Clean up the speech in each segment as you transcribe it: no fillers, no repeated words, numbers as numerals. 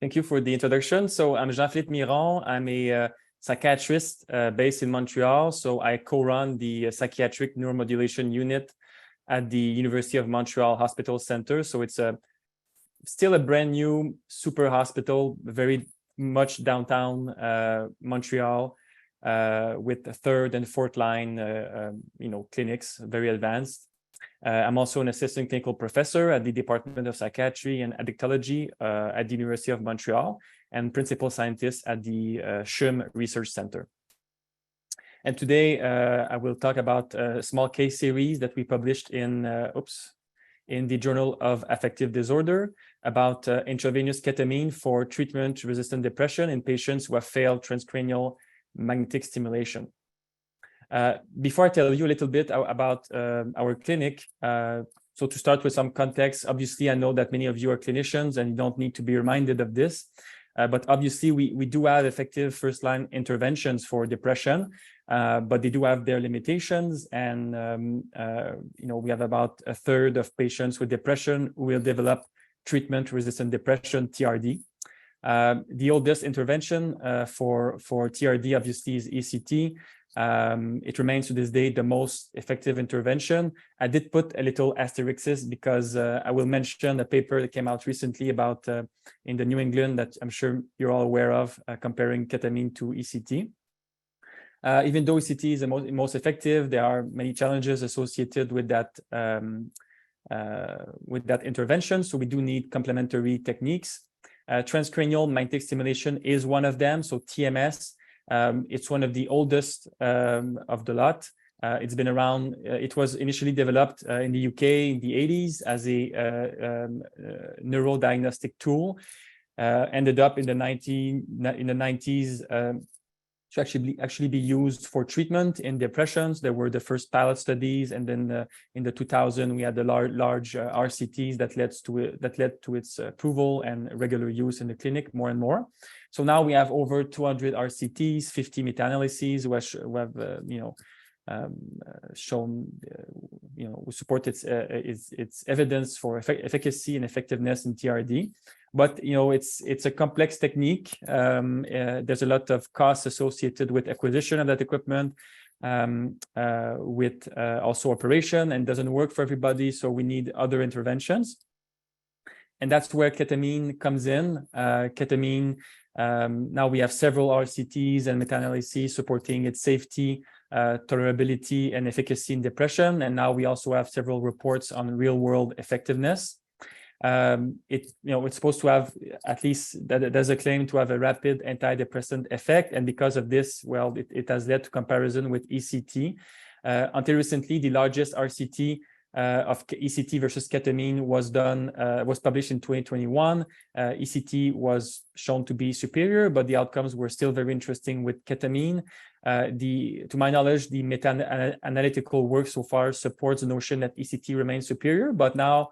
Thank you for the introduction. So I'm Jean-Philippe Miron. I'm a psychiatrist based in Montreal. So I co-run the Psychiatric Neuromodulation unit at the University of Montreal Hospital Center. So it's still a brand new super hospital, very much downtown Montreal, with the third and fourth line clinics, very advanced. I'm also an assistant clinical professor at the Department of Psychiatry and Addictology at the University of Montreal, and principal scientist at the CHUM Research Center. And today I will talk about a small case series that we published in the Journal of Affect Disord about intravenous ketamine for treatment-resistant depression in patients who have failed transcranial magnetic stimulation. Before I tell you a little bit about our clinic, so to start with some context, obviously I know that many of you are clinicians and you don't need to be reminded of this, but obviously we do have effective first-line interventions for depression, but they do have their limitations, and we have about a third of patients with depression who will develop treatment-resistant depression, TRD. The oldest intervention for TRD obviously is ECT. It remains to this day the most effective intervention. I did put a little asterisk because I will mention a paper that came out recently about in the New England that I'm sure you're all aware of, comparing ketamine to ECT. Even though ECT is the most effective, there are many challenges associated with that intervention. So we do need complementary techniques. Transcranial magnetic stimulation is one of them. So TMS. It's one of the oldest of the lot. It's been around. It was initially developed in the UK in the 80s as a neurodiagnostic tool. Ended up in the 90s to actually be used for treatment in depressions. There were the first pilot studies, and then in the 2000s we had the large RCTs that led to its approval and regular use in the clinic more and more. So now we have over 200 RCTs, 50 meta-analyses who have shown, support its evidence for efficacy and effectiveness in TRD. But it's a complex technique. There's a lot of costs associated with acquisition of that equipment, with also operation, and doesn't work for everybody. So we need other interventions, and that's where ketamine comes in. Ketamine. Now we have several RCTs and meta-analyses supporting its safety, tolerability, and efficacy in depression. And now we also have several reports on real-world effectiveness. It's supposed to have, at least there's a claim to have a rapid antidepressant effect. And because of this, well, it has led to comparison with ECT. Until recently, the largest RCT of ECT versus ketamine was published in 2021. ECT was shown to be superior, but the outcomes were still very interesting with ketamine. To my knowledge, the meta-analytical work so far supports the notion that ECT remains superior. But now,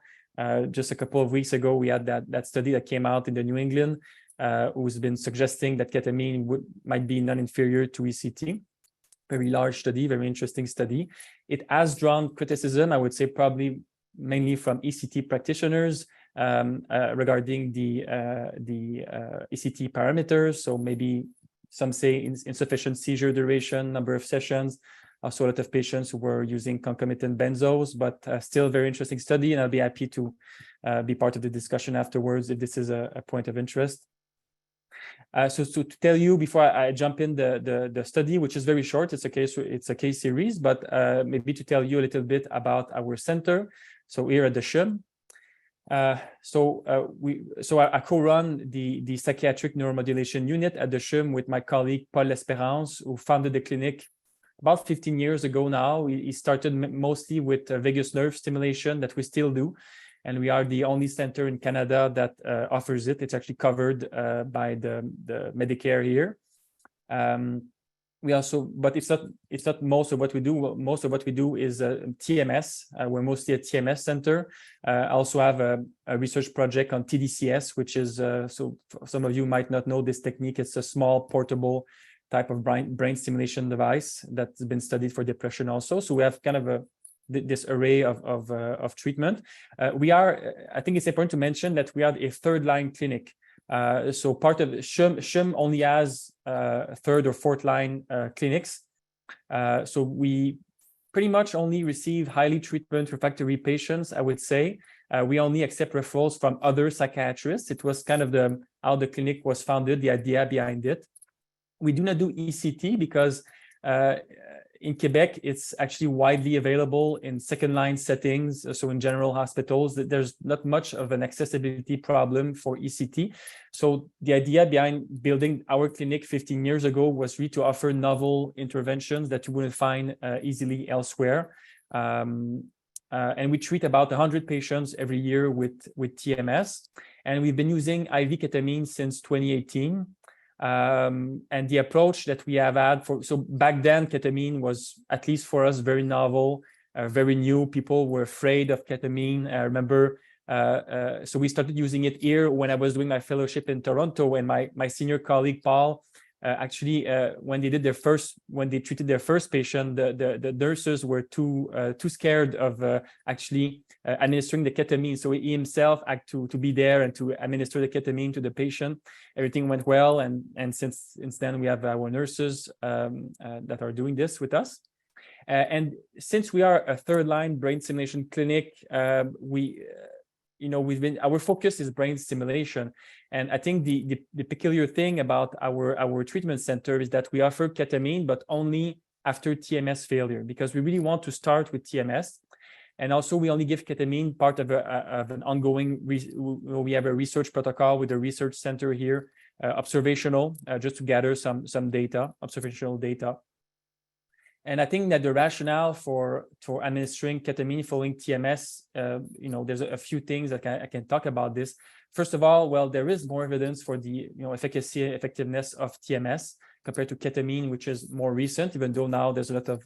just a couple of weeks ago, we had that study that came out in the New England, who's been suggesting that ketamine might be non-inferior to ECT. Very large study, very interesting study. It has drawn criticism, I would say, probably mainly from ECT practitioners regarding the ECT parameters. So maybe some say insufficient seizure duration, number of sessions. Also a lot of patients who were using concomitant benzos, but still very interesting study, and I'll be happy to be part of the discussion afterwards if this is a point of interest. So to tell you before I jump in the study, which is very short, it's a case series, but maybe to tell you a little bit about our center. So here at the CHUM, I co-run the Psychiatric Neuromodulation unit at the CHUM with my colleague Paul Lespérance, who founded the clinic about 15 years ago now. He started mostly with vagus nerve stimulation that we still do. And we are the only center in Canada that offers it. It's actually covered by the Medicare here. But it's not most of what we do. Most of what we do is TMS. We're mostly a TMS center. I also have a research project on TDCS, which is, so some of you might not know this technique. It's a small portable type of brain stimulation device that's been studied for depression also. So we have kind of this array of treatment. I think it's important to mention that we are a third line clinic. So part of CHUM only has third or fourth line clinics. So we pretty much only receive highly treatment refractory patients, I would say. We only accept referrals from other psychiatrists. It was kind of how the clinic was founded, the idea behind it. We do not do ECT because in Quebec, it's actually widely available in second-line settings. So in general hospitals, there's not much of an accessibility problem for ECT. So the idea behind building our clinic 15 years ago was really to offer novel interventions that you wouldn't find easily elsewhere. And we treat about 100 patients every year with TMS. And we've been using IV ketamine since 2018. And the approach that we have had so back then ketamine was, at least for us, very novel, very new. People were afraid of ketamine. I remember so we started using it here when I was doing my fellowship in Toronto, and my senior colleague Paul actually when they treated their first patient, the nurses were too scared of actually administering the ketamine. So he himself had to be there and to administer the ketamine to the patient. Everything went well, and since then we have our nurses that are doing this with us. And since we are a third line brain stimulation clinic, our focus is brain stimulation. And I think the peculiar thing about our treatment center is that we offer ketamine, but only after TMS failure, because we really want to start with TMS. And also we only give ketamine part of an ongoing, we have a research protocol with a research center here, observational, just to gather some data, observational data. And I think that the rationale for administering ketamine following TMS, there's a few things that I can talk about this. First of all, well, there is more evidence for the efficacy and effectiveness of TMS compared to ketamine, which is more recent, even though now there's a lot of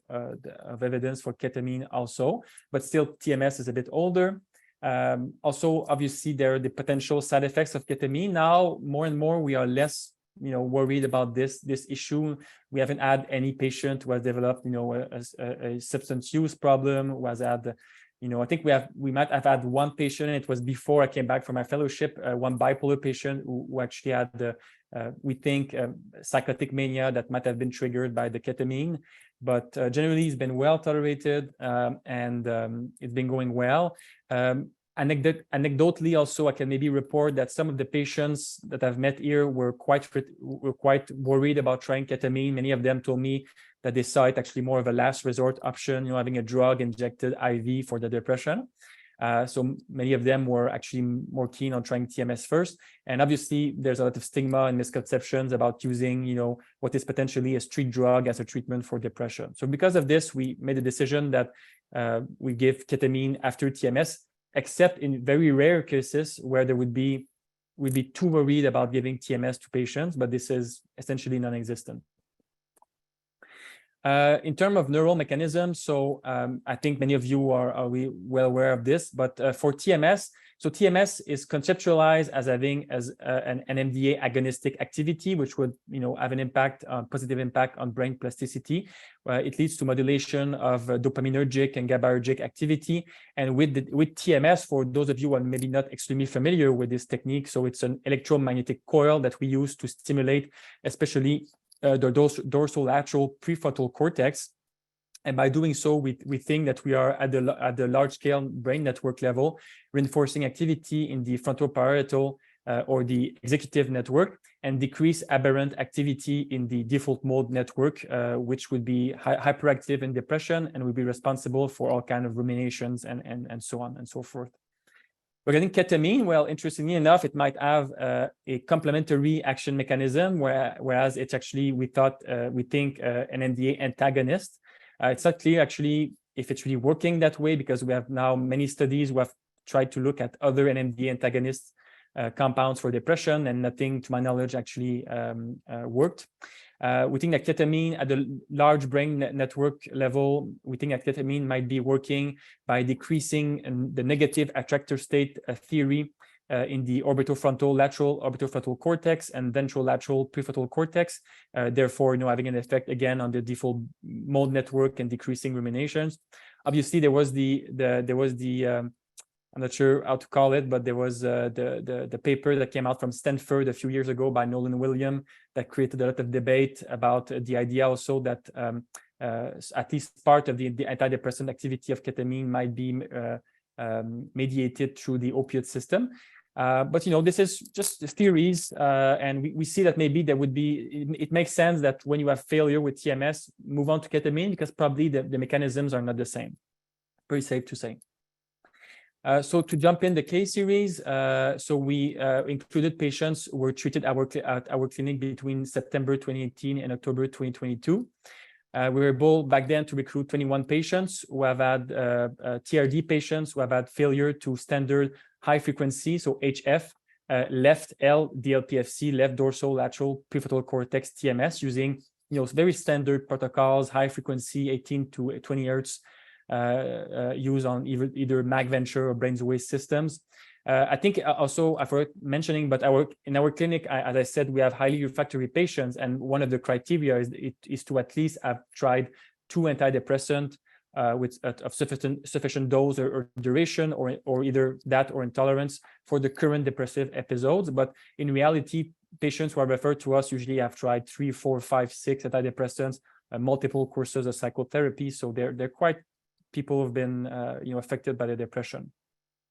evidence for ketamine also, but still TMS is a bit older. Also, obviously, there are the potential side effects of ketamine. Now, more and more, we are less worried about this issue. We haven't had any patient who has developed, a substance use problem, who has had, I think we might have had one patient, and it was before I came back from my fellowship, one bipolar patient who actually had, we think, psychotic mania that might have been triggered by the ketamine. But generally, it's been well tolerated, and it's been going well. Anecdotally, also, I can maybe report that some of the patients that I've met here were quite worried about trying ketamine. Many of them told me that they saw it actually more of a last resort option, having a drug injected IV for the depression. So many of them were actually more keen on trying TMS first. And obviously, there's a lot of stigma and misconceptions about using, what is potentially a street drug as a treatment for depression. So because of this, we made a decision that we give ketamine after TMS, except in very rare cases where we'd be too worried about giving TMS to patients, but this is essentially non-existent. In terms of neural mechanisms, so I think many of you are well aware of this, but for TMS, so TMS is conceptualized as having an NMDA agonistic activity, which would have an positive impact on brain plasticity. It leads to modulation of dopaminergic and GABAergic activity. And with TMS, for those of you who are maybe not extremely familiar with this technique, so it's an electromagnetic coil that we use to stimulate, especially the dorsolateral prefrontal cortex. And by doing so, we think that we are at the large-scale brain network level, reinforcing activity in the frontoparietal or the executive network, and decrease aberrant activity in the default mode network, which would be hyperactive in depression and would be responsible for all kinds of ruminations and so on and so forth. Regarding ketamine, well, interestingly enough, it might have a complementary action mechanism, whereas it's actually, we think an NMDA antagonist. It's not clear actually if it's really working that way, because we have now many studies who have tried to look at other NMDA antagonist compounds for depression, and nothing, to my knowledge, actually worked. We think that ketamine at the large brain network level, we think that ketamine might be working by decreasing the negative attractor state theory in the lateral orbitofrontal cortex and ventrolateral prefrontal cortex, therefore, having an effect again on the default mode network and decreasing ruminations. Obviously, there was the I'm not sure how to call it, but there was the paper that came out from Stanford a few years ago by Nolan William that created a lot of debate about the idea also that at least part of the antidepressant activity of ketamine might be mediated through the opiate system. But this is just theories, and we see that maybe there would be, it makes sense that when you have failure with TMS, move on to ketamine, because probably the mechanisms are not the same. Very safe to say. So to jump in the case series, so we included patients who were treated at our clinic between September 2018 and October 2022. We were able back then to recruit 21 patients who have had TRD patients who have had failure to standard high frequency, so HF, left L DLPFC, left dorsal lateral prefrontal cortex TMS, using very standard protocols, high frequency 18 to 20 hertz. Use on either MagVenture or BrainsWay systems. I think also I forgot mentioning, but in our clinic, as I said, we have highly refractory patients, and one of the criteria is to at least have tried 2 antidepressants of sufficient dose or duration, or either that or intolerance for the current depressive episodes. But in reality, patients who are referred to us usually have tried 3, 4, 5, 6 antidepressants, multiple courses of psychotherapy, so they're quite people who've been affected by the depression,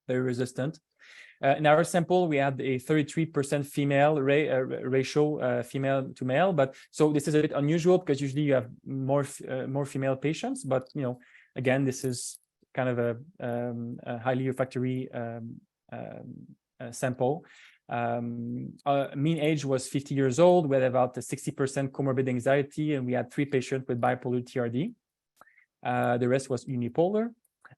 very resistant. In our sample, we had a 33% female ratio, female to male. But so this is a bit unusual because usually you have more female patients. But again, this is kind of a highly refractory sample. Mean age was 50 years old. We had about a 60% comorbid anxiety, and we had 3 patients with bipolar TRD. The rest was unipolar.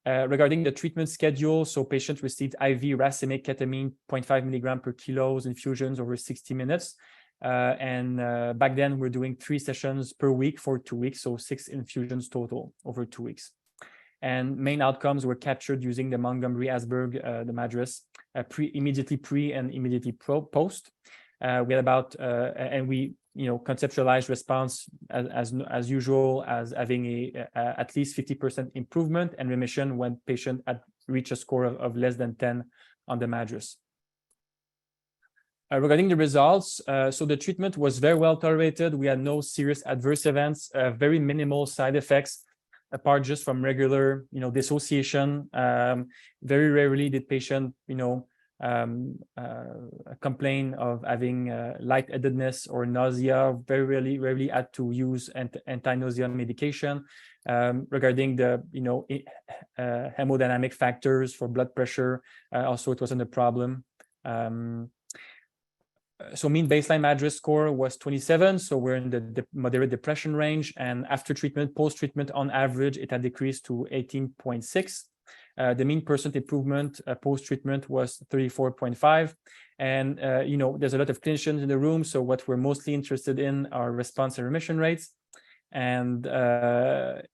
Regarding the treatment schedule, so patients received IV racemic ketamine 0.5 milligram per kilos infusions over 60 minutes. And back then we're doing 3 sessions per week for 2 weeks, so 6 infusions total over 2 weeks. And main outcomes were captured using the Montgomery-Åsberg, the MADRS, immediately pre and immediately post. We had about, and we conceptualized response as usual as having at least 50% improvement and remission when patient had reached a score of less than 10 on the MADRS. Regarding the results, so the treatment was very well tolerated. We had no serious adverse events, very minimal side effects, apart just from regular, dissociation. Very rarely did patient, complain of having lightheadedness or nausea. Very rarely had to use anti-nausea medication. Regarding the hemodynamic factors for blood pressure, also it wasn't a problem. So mean baseline MADRS score was 27, so we're in the moderate depression range, and after treatment, post-treatment, on average, it had decreased to 18.6. The mean % improvement post-treatment was 34.5. And, there's a lot of clinicians in the room, so what we're mostly interested in are response and remission rates. And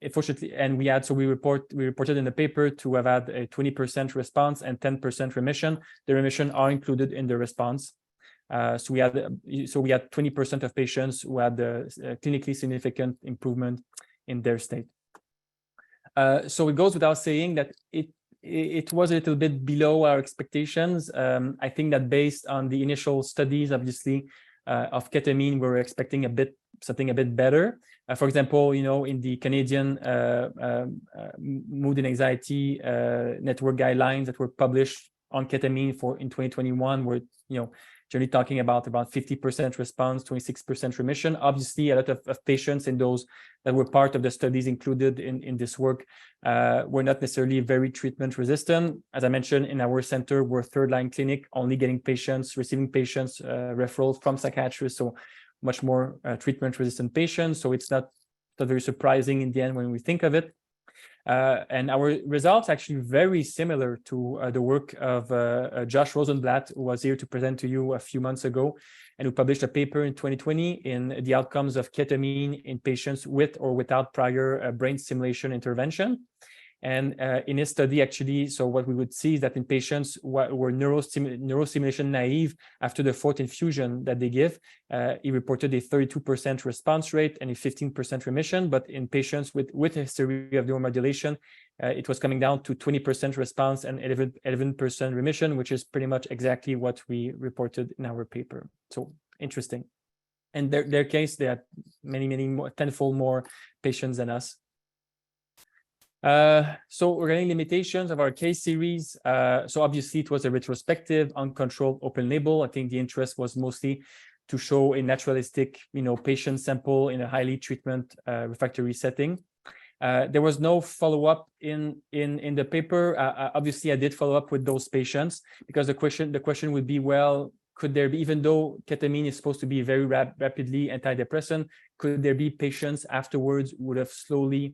unfortunately, and we reported in the paper to have had a 20% response and 10% remission. The remission are included in the response. So we had 20% of patients who had the clinically significant improvement in their state. So it goes without saying that it was a little bit below our expectations. I think that based on the initial studies, obviously, of ketamine, we were expecting something a bit better. For example, in the Canadian mood and anxiety network guidelines that were published on ketamine in 2021, were generally talking about 50% response, 26% remission. Obviously, a lot of patients in those that were part of the studies included in this work were not necessarily very treatment resistant. As I mentioned, in our center, we're third-line clinic, only receiving patients referrals from psychiatrists, so much more treatment-resistant patients. So it's not very surprising in the end when we think of it. And our results actually very similar to the work of Josh Rosenblatt, who was here to present to you a few months ago, and who published a paper in 2020 in the outcomes of ketamine in patients with or without prior brain stimulation intervention. And in his study, actually, so what we would see is that in patients who were neurostimulation naive after the 4th infusion that they give, he reported a 32% response rate and a 15% remission. But in patients with a history of neuromodulation, it was coming down to 20% response and 11% remission, which is pretty much exactly what we reported in our paper. So interesting. And their case, they had many more, tenfold more patients than us. So regarding limitations of our case series, so obviously it was a retrospective, uncontrolled, open label. I think the interest was mostly to show a naturalistic, patient sample in a highly treatment refractory setting. There was no follow-up in the paper. Obviously, I did follow up with those patients because the question would be, well, could there be, even though ketamine is supposed to be very rapidly antidepressant, could there be patients afterwards who would have slowly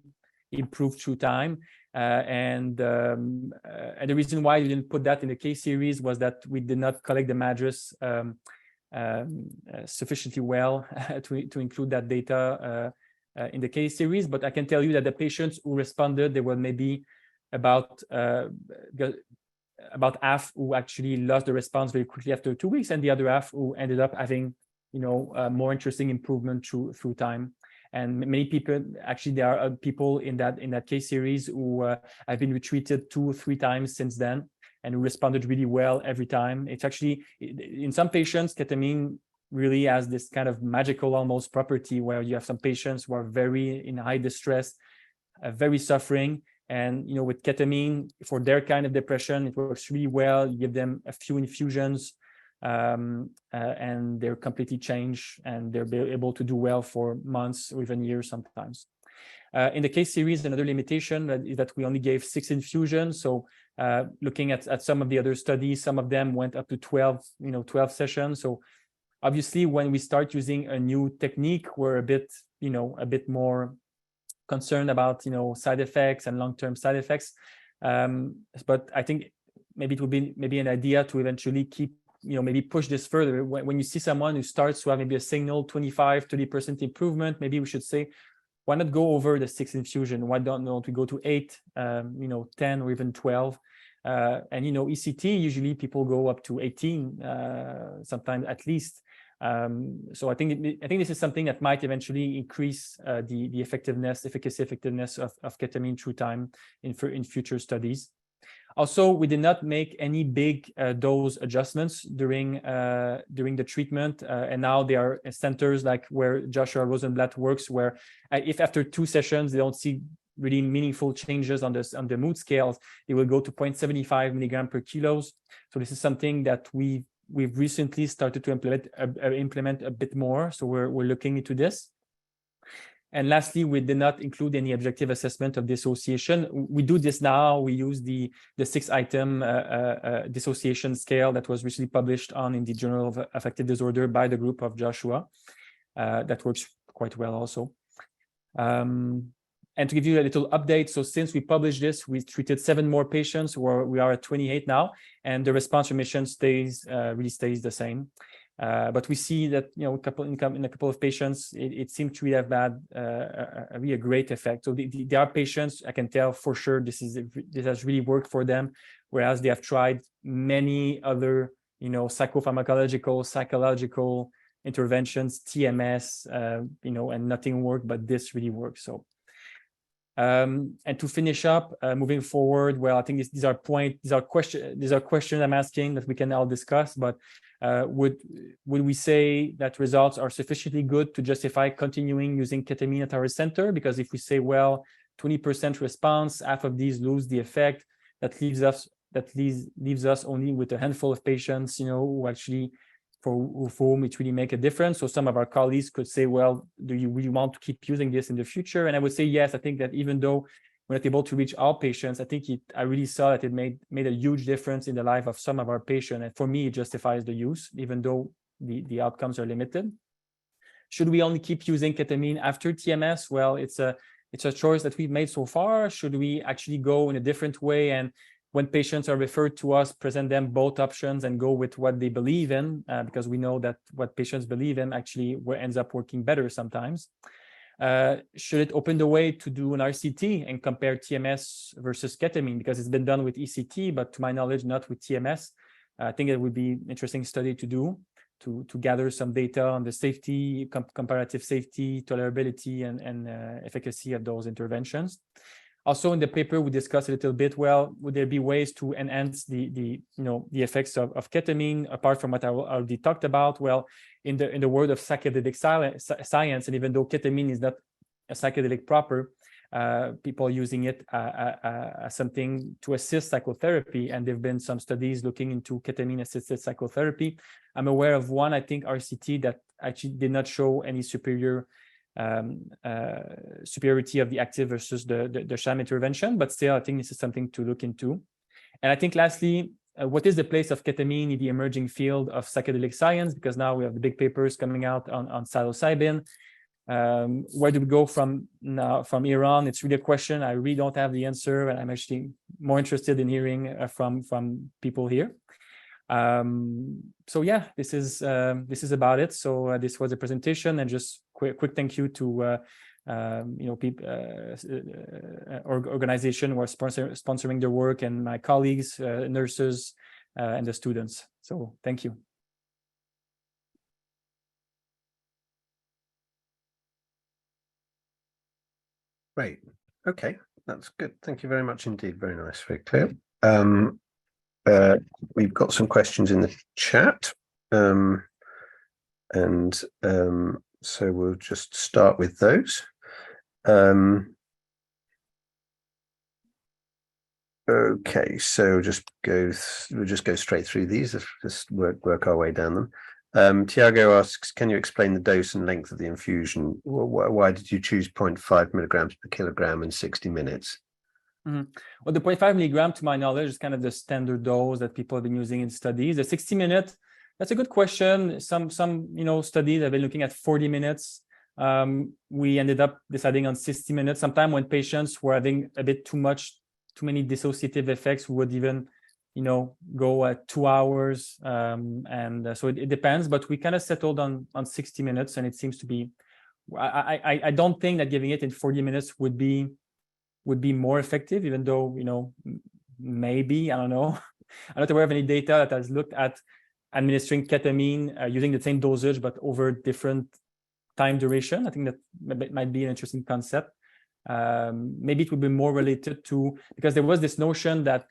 improved through time? And the reason why we didn't put that in the case series was that we did not collect the MADRS sufficiently well to include that data in the case series. But I can tell you that the patients who responded, there were maybe about half who actually lost the response very quickly after 2 weeks, and the other half who ended up having, more interesting improvement through time. And many people, actually, there are people in that case series who have been retreated 2 or 3 times since then, and who responded really well every time. It's actually, in some patients, ketamine really has this kind of magical almost property where you have some patients who are very in high distress, very suffering. And, with ketamine, for their kind of depression, it works really well. You give them a few infusions, and they're completely changed, and they're able to do well for months or even years sometimes. In the case series, another limitation is that we only gave 6 infusions. So looking at some of the other studies, some of them went up to 12 sessions. So obviously, when we start using a new technique, we're a bit more concerned about, side effects and long-term side effects. But I think maybe it would be an idea to eventually keep, maybe push this further. When you see someone who starts to have maybe a signal 25-30% improvement, maybe we should say, why not go over the 6 infusion? Why don't we go to 8, 10, or even 12? And ECT, usually people go up to 18, sometimes at least. So I think this is something that might eventually increase the efficacy effectiveness of ketamine through time in future studies. Also, we did not make any big dose adjustments during the treatment, and now there are centers like where Joshua Rosenblatt works, where if after 2 sessions they don't see really meaningful changes on the mood scales, they will go to 0.75 milligram per kilos. So this is something that we've recently started to implement a bit more. So we're looking into this. And lastly, we did not include any objective assessment of dissociation. We do this now. We use the 6-item dissociation scale that was recently published in the Journal of Affect Disorder by the group of Joshua. That works quite well also. And to give you a little update, so since we published this, we treated 7 more patients, where we are at 28 now, and the response remission really stays the same. But we see that in a couple of patients, it seemed to really have had a really great effect. So there are patients, I can tell for sure this has really worked for them, whereas they have tried many other psychopharmacological, psychological interventions, TMS, and nothing worked, but this really works. So. And to finish up, moving forward, well, I think these are questions I'm asking that we can all discuss. But would we say that results are sufficiently good to justify continuing using ketamine at our center? Because if we say, well, 20% response, half of these lose the effect, that leaves us only with a handful of patients, who actually, for whom it really make a difference. So some of our colleagues could say, well, do you really want to keep using this in the future? And I would say, yes, I think that even though we're not able to reach all patients, I think I really saw that it made a huge difference in the life of some of our patients. And for me, it justifies the use, even though the outcomes are limited. Should we only keep using ketamine after TMS? Well, it's a choice that we've made so far. Should we actually go in a different way, and when patients are referred to us, present them both options and go with what they believe in, because we know that what patients believe in actually ends up working better sometimes. Should it open the way to do an RCT and compare TMS versus ketamine? Because it's been done with ECT, but to my knowledge, not with TMS. I think it would be an interesting study to do, to gather some data on the safety, comparative safety, tolerability, and efficacy of those interventions. Also in the paper, we discussed a little bit, well, would there be ways to enhance the effects of ketamine apart from what I already talked about? Well, in the world of psychedelic science, and even though ketamine is not a psychedelic proper, people using it as something to assist psychotherapy, and there have been some studies looking into ketamine-assisted psychotherapy. I'm aware of one, I think RCT, that actually did not show any superiority of the active versus the sham intervention, but still I think this is something to look into. And I think lastly, what is the place of ketamine in the emerging field of psychedelic science? Because now we have the big papers coming out on psilocybin. Where do we go from here on? It's really a question. I really don't have the answer, and I'm actually more interested in hearing from people here. So yeah, this is about it. So this was a presentation, and just quick thank you to organization who are sponsoring the work, and my colleagues, nurses, and the students. So thank you. Great. Okay, that's good. Thank you very much indeed. Very nice, very clear. We've got some questions in the chat, so we'll just start with those. Okay, so we'll just go straight through these. Let's just work our way down them. Tiago asks, can you explain the dose and length of the infusion? Why did you choose 0.5 milligrams per kilogram in 60 minutes? Mm-hmm. Well, the 0.5 milligram, to my knowledge, is kind of the standard dose that people have been using in studies. The 60 minute, that's a good question. Some studies have been looking at 40 minutes. We ended up deciding on 60 minutes. Sometimes when patients were having a bit too many dissociative effects, we would even go at 2 hours, so it depends, but we kind of settled on 60 minutes, and it seems to be, I don't think that giving it in 40 minutes would be more effective, even though maybe, I don't know. I'm not aware of any data that has looked at administering ketamine using the same dosage but over different time duration. I think that might be an interesting concept. Maybe it would be more related to, because there was this notion that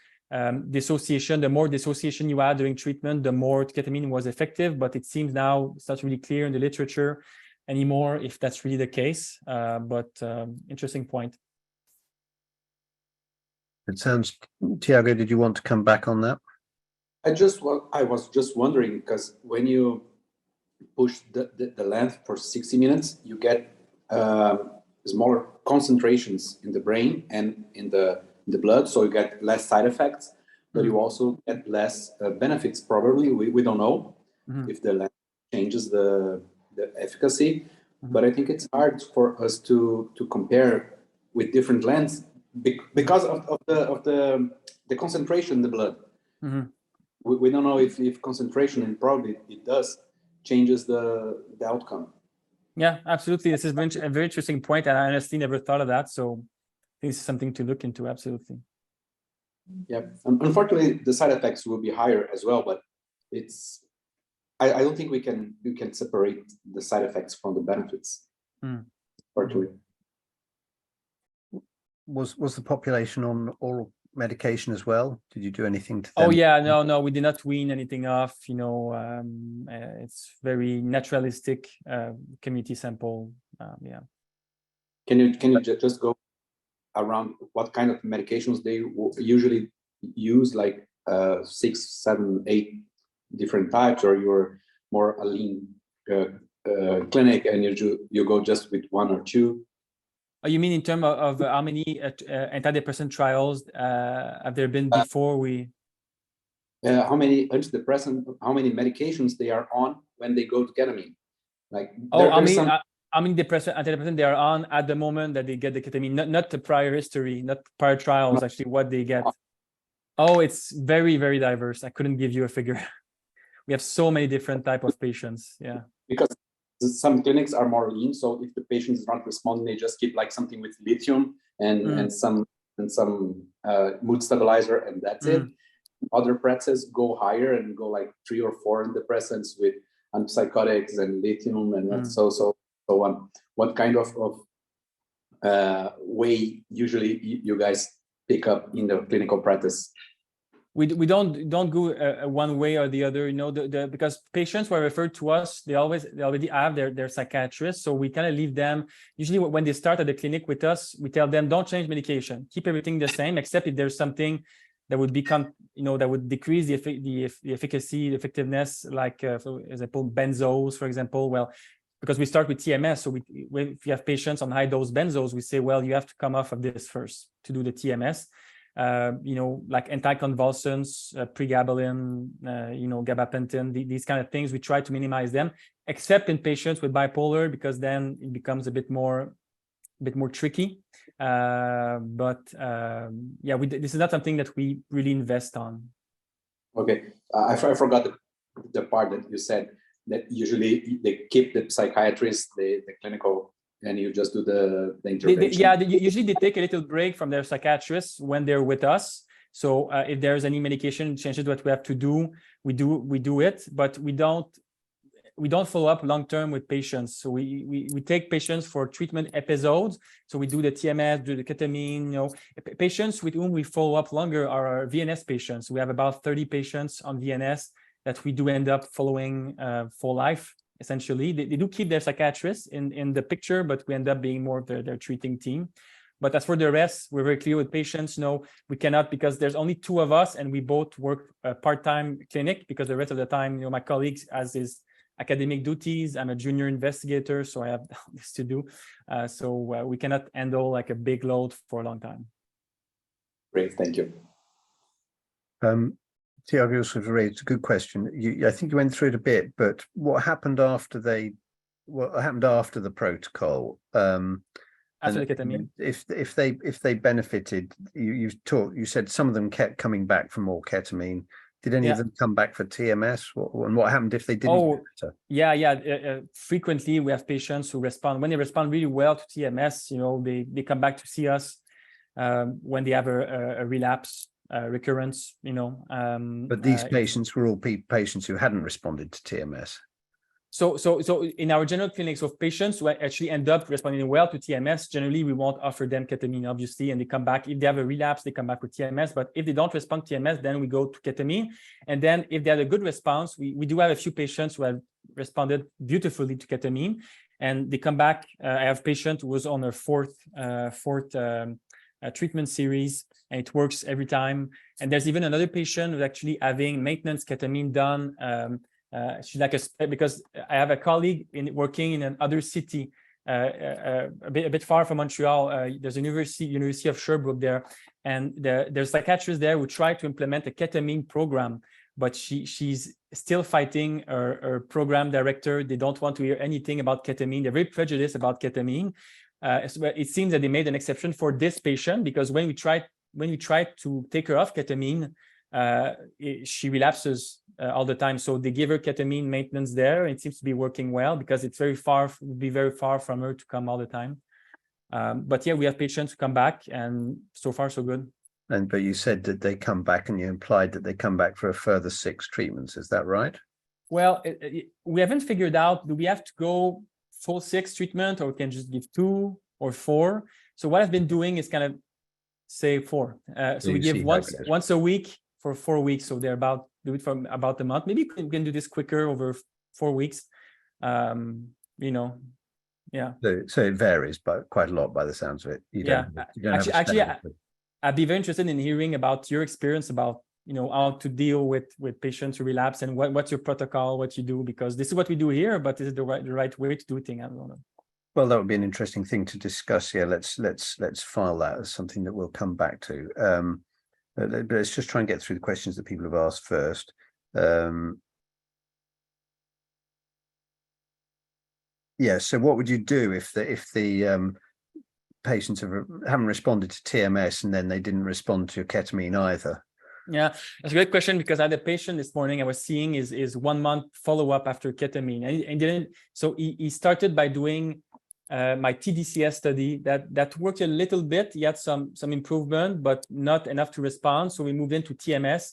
dissociation, the more dissociation you had during treatment, the more ketamine was effective, but it seems now it's not really clear in the literature anymore if that's really the case, but interesting point. It sounds, Tiago, did you want to come back on that? I was just wondering, because when you push the length for 60 minutes, you get smaller concentrations in the brain and in the blood, so you get less side effects, but you also get less benefits, probably. We don't know if the length changes the efficacy, but I think it's hard for us to compare with different lengths because of the concentration in the blood. We don't know if concentration, and probably it does, changes the outcome. Yeah, absolutely. This is a very interesting point, and I honestly never thought of that. So this is something to look into. Absolutely. Yeah. Unfortunately, the side effects will be higher as well, but I don't think we can separate the side effects from the benefits. Unfortunately. Was the population on oral medication as well? Did you do anything to them? Oh yeah, no, we did not wean anything off. It's very naturalistic community sample. Yeah. Can you just go around what kind of medications they usually use, like 6, 7, 8 different types, or you're more a lean clinic and you go just with 1 or 2? Oh, you mean in terms of how many antidepressant trials have there been before we? How many antidepressant, how many medications they are on when they go to ketamine? Like, how many antidepressant they are on at the moment that they get the ketamine? Not the prior history, not prior trials. Actually, what they get. Oh, it's very, very diverse. I couldn't give you a figure. We have so many different type of patients. Yeah. Because some clinics are more lean, so if the patient is not responding, they just keep like something with lithium and some mood stabilizer, and that's it. Other practices go higher and go like 3 or 4 antidepressants with antipsychotics and lithium and so on. What kind of way usually you guys pick up in the clinical practice? We don't go one way or the other, because patients who are referred to us, they already have their psychiatrist. So we kind of leave them. Usually when they start at the clinic with us, we tell them, don't change medication, keep everything the same, except if there's something that would become, that would decrease the efficacy, the effectiveness, like for example, benzos, for example. Well, because we start with TMS, so if you have patients on high dose benzos, we say, well, you have to come off of this first to do the TMS. Like anticonvulsants, pregabalin, gabapentin, these kind of things, we try to minimize them, except in patients with bipolar, because then it becomes a bit more tricky. This is not something that we really invest on. Okay, I forgot the part that you said that usually they keep the psychiatrist, the clinical, and you just do the intervention. Usually they take a little break from their psychiatrist when they're with us. So if there's any medication changes what we have to do, we do it, but we don't follow up long term with patients. So we take patients for treatment episodes. So we do the TMS, do the ketamine. Patients with whom we follow up longer are our VNS patients. We have about 30 patients on VNS that we do end up following for life. Essentially, they do keep their psychiatrists in the picture, but we end up being more of their treating team. But as for the rest, we're very clear with patients. No, we cannot, because there's only two of us, and we both work part-time clinic, because the rest of the time, my colleagues has his academic duties. I'm a junior investigator, so I have this to do. So we cannot handle like a big load for a long time. Great, thank you. Tiago also raised a good question. I think you went through it a bit, but what happened after the protocol? After the ketamine, if they benefited, you said some of them kept coming back for more ketamine. Did any of them come back for TMS? And what happened if they didn't? Frequently we have patients who respond. When they respond really well to TMS, they come back to see us when they have a relapse. Recurrence, but these patients were all patients who hadn't responded to TMS. So in our general clinics of patients who actually end up responding well to TMS, generally we won't offer them ketamine, obviously, and they come back. If they have a relapse, they come back with TMS. But if they don't respond to TMS, then we go to ketamine. And then if they had a good response, we do have a few patients who have responded beautifully to ketamine, and they come back. I have a patient who was on her fourth treatment series, and it works every time. And there's even another patient who's actually having maintenance ketamine done. She's like because I have a colleague working in another city, a bit far from Montreal. There's a University of Sherbrooke there, and there's psychiatrists there who try to implement a ketamine program, but she's still fighting her program director. They don't want to hear anything about ketamine. They're very prejudiced about ketamine. It seems that they made an exception for this patient, because when we tried to take her off ketamine, she relapses all the time. So they give her ketamine maintenance there, and it seems to be working well, because it's would be very far from her to come all the time. But yeah, we have patients who come back, and so far so good. But you said that they come back, and you implied that they come back for a further 6 treatments. Is that right? Well, we haven't figured out, do we have to go full 6 treatment, or we can just give 2 or 4? So what I've been doing is kind of say 4. So we give once a week for 4 weeks. So they're do it for about a month. Maybe we can do this quicker over 4 weeks. So it varies, but quite a lot by the sounds of it. Actually, I'd be very interested in hearing about your experience about how to deal with patients who relapse, and what's your protocol, what you do, because this is what we do here, but is it the right way to do things? I don't know. Well, that would be an interesting thing to discuss. Yeah, let's file that as something that we'll come back to. But let's just try and get through the questions that people have asked first. So what would you do if the patients haven't responded to TMS, and then they didn't respond to ketamine either? Yeah, that's a great question, because I had a patient this morning I was seeing is 1 month follow-up after ketamine, and didn't. So he started by doing my TDCS study that worked a little bit. He had some improvement, but not enough to respond. So we moved into TMS,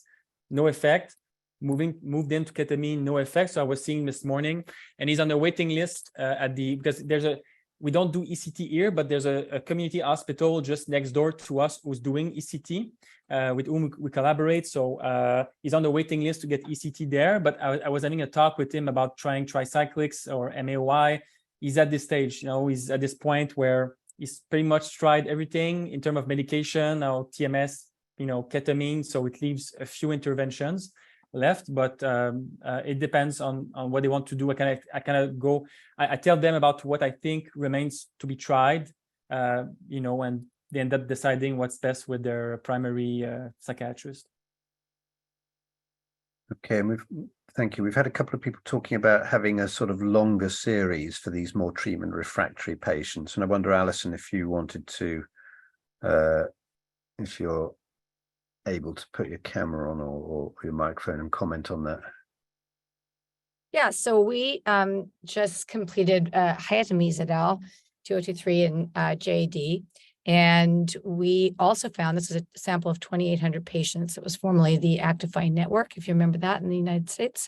no effect. Moved into ketamine, no effect. So I was seeing him this morning, and he's on the waiting list because we don't do ECT here, but there's a community hospital just next door to us who's doing ECT, with whom we collaborate. So he's on the waiting list to get ECT there. But I was having a talk with him about trying tricyclics or MAOI. He's at this stage, he's at this point where he's pretty much tried everything in terms of medication, now TMS, ketamine. So it leaves a few interventions left, but it depends on what they want to do. I tell them about what I think remains to be tried, and they end up deciding what's best with their primary psychiatrist. Okay, and thank you. We've had a couple of people talking about having a sort of longer series for these more treatment refractory patients, and I wonder, Alison, if you wanted to, if you're able to put your camera on or your microphone and comment on that. Yeah, so we just completed Hyattamine et al. 2023 and JAD. And we also found, this is a sample of 2,800 patients. It was formerly the Actify Network, if you remember that, in the United States.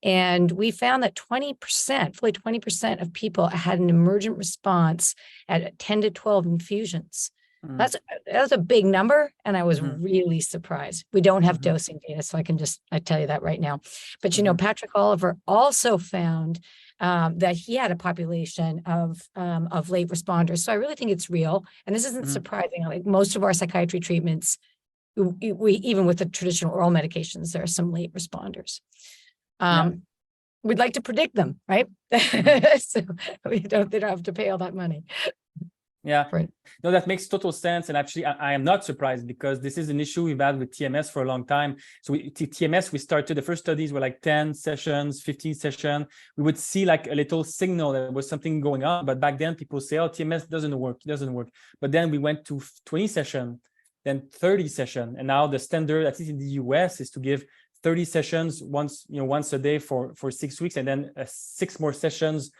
And we found that 20%, fully 20% of people had an emergent response at 10 to 12 infusions. That's a big number, and I was really surprised. We don't have dosing data, so I tell you that right now. But Patrick Oliver also found that he had a population of late responders. So I really think it's real, and this isn't surprising. Like most of our psychiatry treatments, we even with the traditional oral medications, there are some late responders. We'd like to predict them, right? So they don't have to pay all that money. Yeah, right. No, that makes total sense. And actually, I am not surprised, because this is an issue we've had with TMS for a long time. So TMS, we started, the first studies were like 10 sessions, 15 sessions. We would see like a little signal that there was something going on. But back then people say, oh, TMS doesn't work. But then we went to 20 sessions, then 30 sessions. And now the standard, at least in the US, is to give 30 sessions once a day for 6 weeks, and then 6 more sessions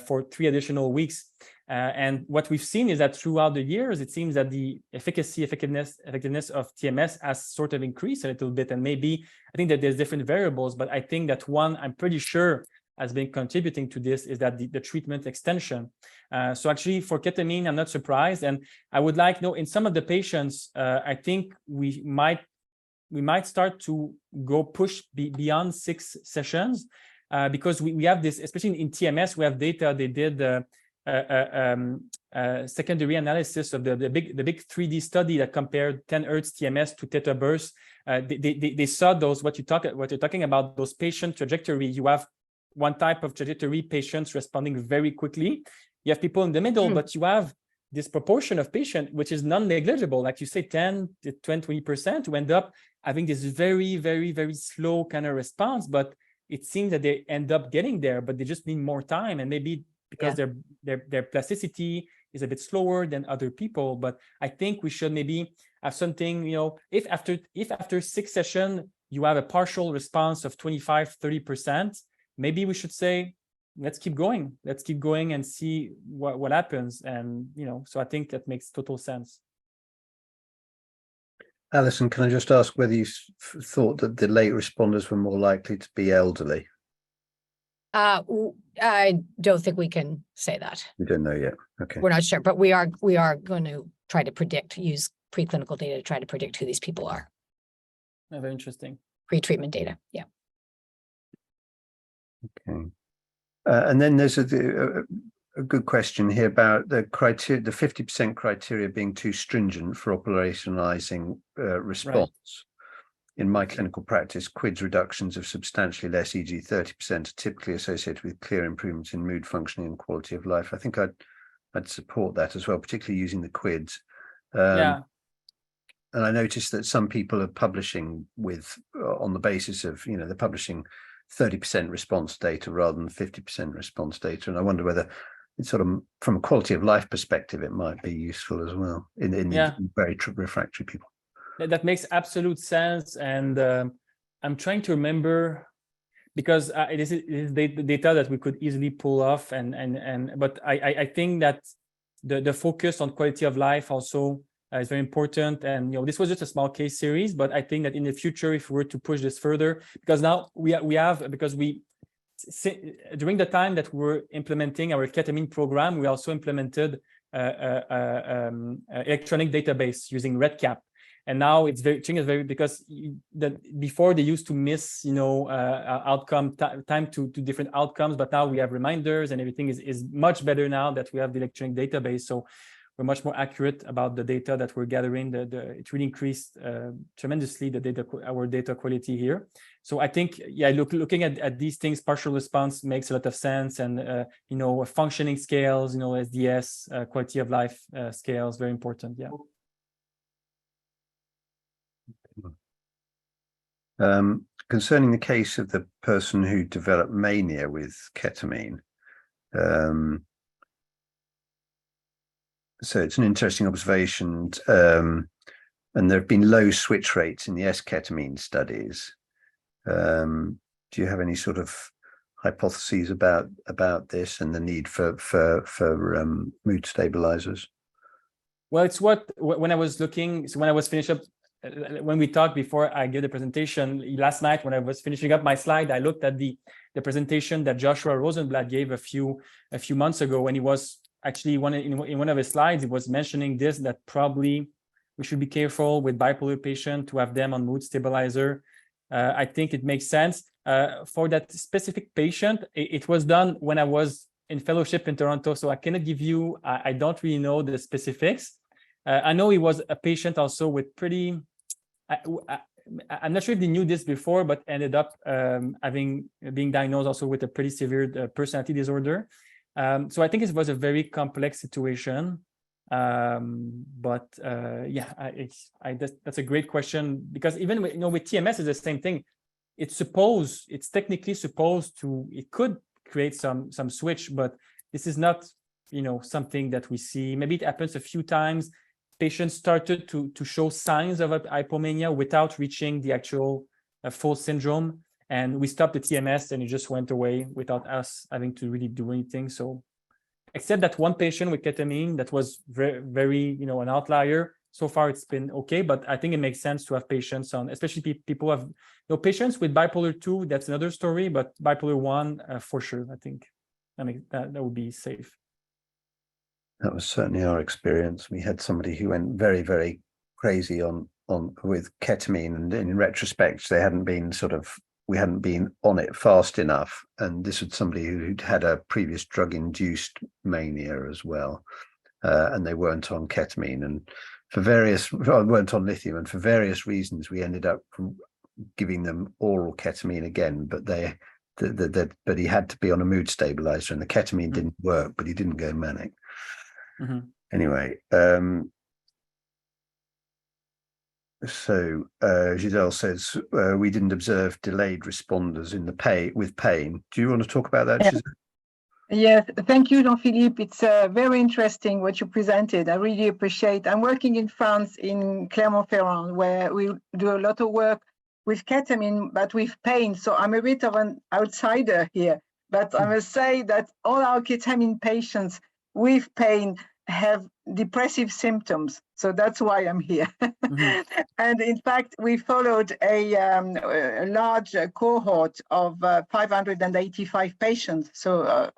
for 3 additional weeks. And what we've seen is that throughout the years, it seems that the effectiveness of TMS has sort of increased a little bit. And maybe, I think that there's different variables, but I think that one, I'm pretty sure, has been contributing to this is that the treatment extension. So actually for ketamine, I'm not surprised. And I would like, in some of the patients, I think we might start to go push beyond 6 sessions, because we have this, especially in TMS, we have data. They did secondary analysis of the big 3D study that compared 10 Hertz TMS to theta bursts. They saw those, what you're talking about, those patient trajectory. You have one type of trajectory, patients responding very quickly. You have people in the middle, but you have this proportion of patient, which is non-negligible, like you say, 10 to 20%, who end up having this very, very, very slow kind of response. But it seems that they end up getting there, but they just need more time, and maybe because their plasticity is a bit slower than other people. But I think we should maybe have something, if after 6 sessions you have a partial response of 25-30%, maybe we should say, let's keep going and see what happens. And so I think that makes total sense. Alison, can I just ask whether you thought that the late responders were more likely to be elderly? I don't think we can say that. We don't know yet. Okay. We're not sure, but we are going to try to use preclinical data to try to predict who these people are. Very interesting. Pre-treatment data. Yeah. Okay. And then there's a good question here about the criteria, the 50% criteria being too stringent for operationalizing response. Right. In my clinical practice, QIDS reductions of substantially less, e.g. 30%, are typically associated with clear improvements in mood functioning and quality of life. I think I'd support that as well, particularly using the QIDS. And I noticed that some people are publishing on the basis of, they're publishing 30% response data rather than 50% response data. And I wonder whether it's sort of, from a quality of life perspective, it might be useful as well in very refractory people. That makes absolute sense. And I'm trying to remember, because it is data that we could easily pull off. But I think that the focus on quality of life also is very important. And this was just a small case series, but I think that in the future, if we were to push this further, because now we have because we during the time that we're implementing our ketamine program, we also implemented electronic database using RedCap. And now it's changes very because before they used to miss, outcome time to different outcomes, but now we have reminders and everything is much better now that we have the electronic database. So we're much more accurate about the data that we're gathering. It really increased tremendously our data quality here. So I think, looking at these things, partial response makes a lot of sense, and functioning scales, SDS, quality of life scales, very important. Yeah. Concerning the case of the person who developed mania with ketamine, so it's an interesting observation, and there have been low switch rates in the S-ketamine studies. Do you have any sort of hypotheses about this and the need for mood stabilizers? Well, it's when I was finished up. When we talked before I gave the presentation last night, when I was finishing up my slide, I looked at the presentation that Joshua Rosenblatt gave a few months ago, when he was actually in one of his slides, he was mentioning that probably we should be careful with bipolar patients to have them on mood stabilizer. I think it makes sense for that specific patient. It was done when I was in fellowship in Toronto, so I cannot give you. I don't really know the specifics. I know he was a patient also with pretty. I'm not sure if they knew this before, but ended up being diagnosed also with a pretty severe personality disorder. So I think it was a very complex situation. That's a great question, because even with TMS is the same thing. It's technically supposed to. It could create some switch, but this is not something that we see. Maybe it happens a few times. Patients started to show signs of hypomania without reaching the actual full syndrome, and we stopped the TMS and it just went away without us having to really do anything. So except that one patient with ketamine that was very, very an outlier, so far it's been okay. But I think it makes sense to have patients on, especially people who have patients with bipolar 2, that's another story, but bipolar 1 for sure. I think that would be safe. That was certainly our experience. We had somebody who went very, very crazy with ketamine, and in retrospect, we hadn't been on it fast enough. And this was somebody who'd had a previous drug-induced mania as well, and they weren't on ketamine, and weren't on lithium, and for various reasons, we ended up giving them oral ketamine again, but but he had to be on a mood stabilizer, and the ketamine didn't work, but he didn't go manic. Mm-hmm. Anyway, so Giselle says we didn't observe delayed responders with pain. Do you want to talk about that, Giselle? Yes, thank you, Jean-Philippe. It's very interesting what you presented. I really appreciate. I'm working in France, in Clermont-Ferrand, where we do a lot of work with ketamine, but with pain. So I'm a bit of an outsider here. But I must say that all our ketamine patients with pain have depressive symptoms. So that's why I'm here. Mm-hmm. And in fact, we followed a large cohort of 585 patients, so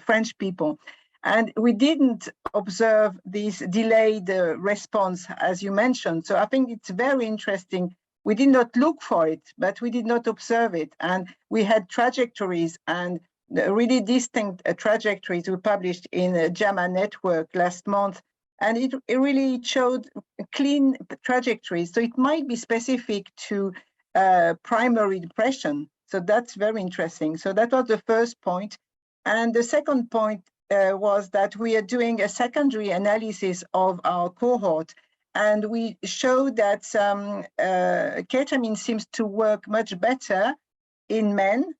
French people. And we didn't observe this delayed response, as you mentioned. So I think it's very interesting. We did not look for it, but we did not observe it. And we had trajectories and really distinct trajectories we published in JAMA Network last month. And it really showed clean trajectories. So it might be specific to primary depression. So that's very interesting. So that was the first point. And the second point was that we are doing a secondary analysis of our cohort. And we showed that ketamine seems to work much better in men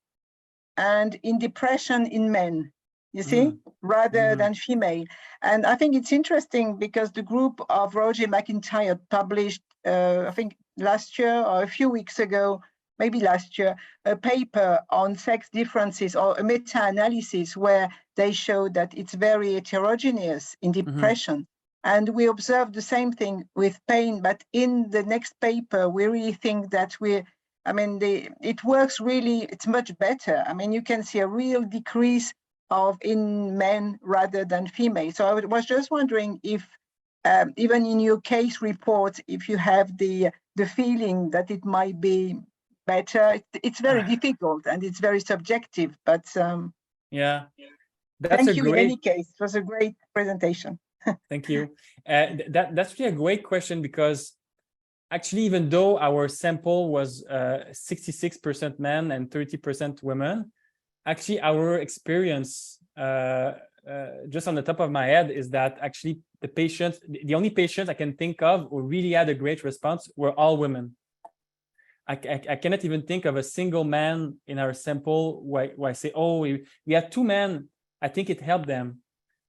and in depression in men, you see, rather than female. And I think it's interesting because the group of Roger McIntyre published, I think last year or a few weeks ago, maybe last year, a paper on sex differences, or a meta-analysis where they showed that it's very heterogeneous in depression. And we observed the same thing with pain, but in the next paper, we really think that we're I mean, it works really, it's much better. I mean, you can see a real decrease in men rather than female. So I was just wondering if, even in your case report, if you have the feeling that it might be better. It's very difficult and it's very subjective, but yeah, thank you in any case. It was a great presentation. Thank you. That's really a great question, because actually, even though our sample was 66% men and 30% women, actually our experience, just on the top of my head, is that actually the only patients I can think of who really had a great response were all women. I cannot even think of a single man in our sample where I say, oh, we had 2 men, I think it helped them,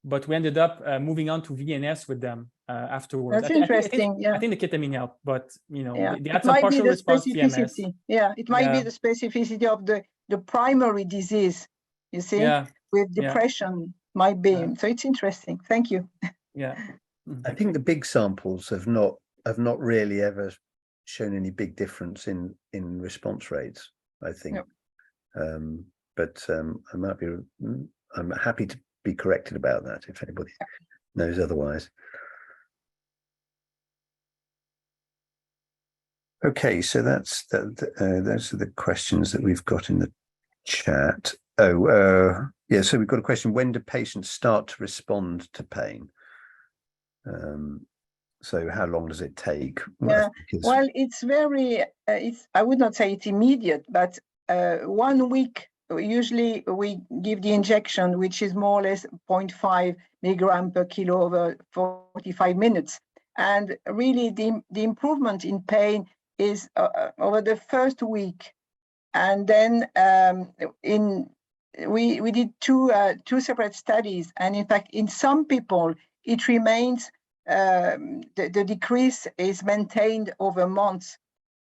but we ended up moving on to VNS with them afterwards. That's interesting. I think the ketamine helped, but they had it some might be partial the response specificity. TMS. Yeah, it might be the specificity of the primary disease. You see, with depression might be. So it's interesting. Thank you. Yeah, I think the big samples have not really ever shown any big difference in response rates, I think. But I'm happy to be corrected about that if anybody knows otherwise. Okay, so those are the questions that we've got in the chat. Yeah, so we've got a question: when do patients start to respond to pain? So how long does it take? Well, it's very, I would not say it's immediate, but 1 week, usually we give the injection, which is more or less 0.5 milligram per kilo over 45 minutes. And really the improvement in pain is over the first week. And then we did two separate studies. And in fact, in some people, it remains, the decrease is maintained over months,